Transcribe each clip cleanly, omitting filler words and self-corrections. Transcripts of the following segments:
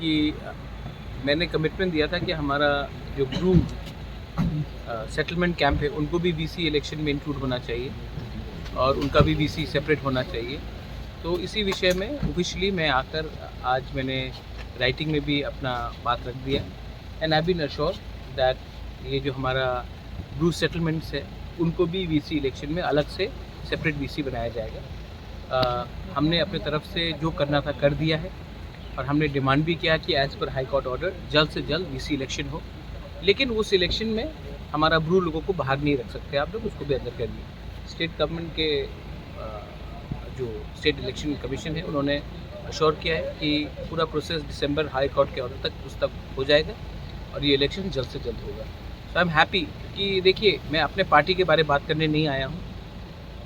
कि मैंने कमिटमेंट दिया था कि हमारा जो ब्रू सेटलमेंट कैंप है उनको भी वीसी इलेक्शन में इंक्लूड होना चाहिए और उनका भी वीसी सेपरेट होना चाहिए। तो इसी विषय में ऑफिशियली मैं आकर आज मैंने राइटिंग में भी अपना बात रख दिया and I been assure that ये जो हमारा ब्रू सेटलमेंट्स है उनको भी वीसी इलेक्शन में अलग से सेपरेट वीसी बनाया जाएगा। हमने अपने तरफ से जो करना था कर दिया है और हमने डिमांड भी किया कि as per high court order जल्द से जल्द वीसी इलेक्शन हो, लेकिन उस इलेक्शन में हमारा ब्रू लोगों को बाहर नहीं रख सकते आप लोग, उसको भी अंदर करिए। स्टेट गवर्नमेंट के जो स्टेट इलेक्शन कमीशन है उन्होंने अश्योर किया है कि पूरा प्रोसेस दिसंबर हाई कोर्ट के ऑर्डर तक उस तक हो जाएगा और ये इलेक्शन जल्द से जल्द होगा। सो आई एम हैप्पी कि देखिए मैं अपने पार्टी के बारे में बात करने नहीं आया हूँ।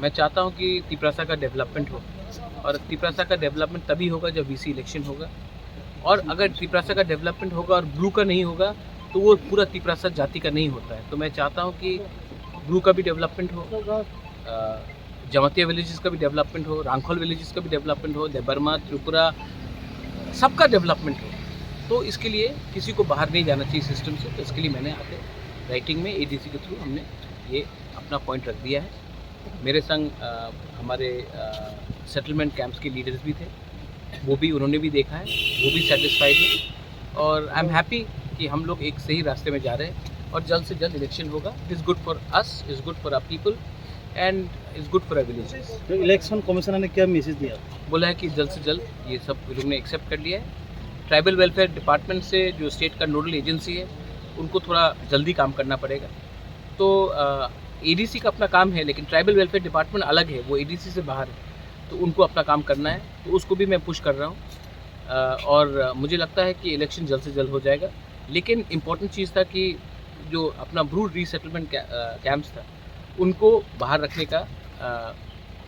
मैं चाहता हूँ कि तिपरासा का डेवलपमेंट हो और तिपरासा का डेवलपमेंट तभी होगा जब वीसी इलेक्शन होगा, और अगर तिपरासा का डेवलपमेंट होगा और ब्रू का नहीं होगा तो वो पूरा तिपरासा जाति का नहीं होता है। तो मैं चाहता हूँ कि ब्रू का भी डेवलपमेंट हो, जमातिया विलेजेस का भी डेवलपमेंट हो, रांखोल विलेजेस का भी डेवलपमेंट हो, देबर्मा, त्रिपुरा, सबका डेवलपमेंट हो। तो इसके लिए किसी को बाहर नहीं जाना चाहिए सिस्टम से। तो इसके लिए मैंने आके राइटिंग में एडीसी के थ्रू हमने ये अपना पॉइंट रख दिया है। मेरे संग हमारे सेटलमेंट कैंप्स के लीडर्स भी थे, वो भी उन्होंने भी देखा है, वो भी सेटिस्फाइड है और आई एम हैप्पी कि हम लोग एक सही रास्ते में जा रहे हैं और जल्द से जल्द इलेक्शन होगा। It is good for us, is good for our people and is good for our villages. तो इलेक्शन कमिश्नर ने क्या मैसेज दिया? बोला है कि जल्द से जल्द ये सब लोग ने एक्सेप्ट कर लिया है। ट्राइबल वेलफेयर डिपार्टमेंट से जो स्टेट का नोडल एजेंसी है उनको थोड़ा जल्दी काम करना पड़ेगा। तो एडीसी का अपना काम है, लेकिन ट्राइबल वेलफेयर डिपार्टमेंट अलग है, वो एडीसी से बाहर है, तो उनको अपना काम करना है। तो उसको भी मैं पुश कर रहा हूँ और मुझे लगता है कि इलेक्शन जल्द से जल्द हो जाएगा। लेकिन इम्पॉर्टेंट चीज़ था कि जो अपना ब्रू रीसेटलमेंट कैंप्स था उनको बाहर रखने का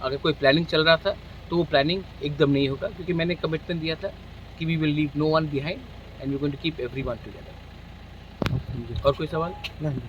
अगर कोई प्लानिंग चल रहा था तो वो प्लानिंग एकदम नहीं होगा, क्योंकि मैंने कमिटमेंट दिया था कि we will leave no one behind and we going to keep everyone together. और कोई सवाल? नहीं।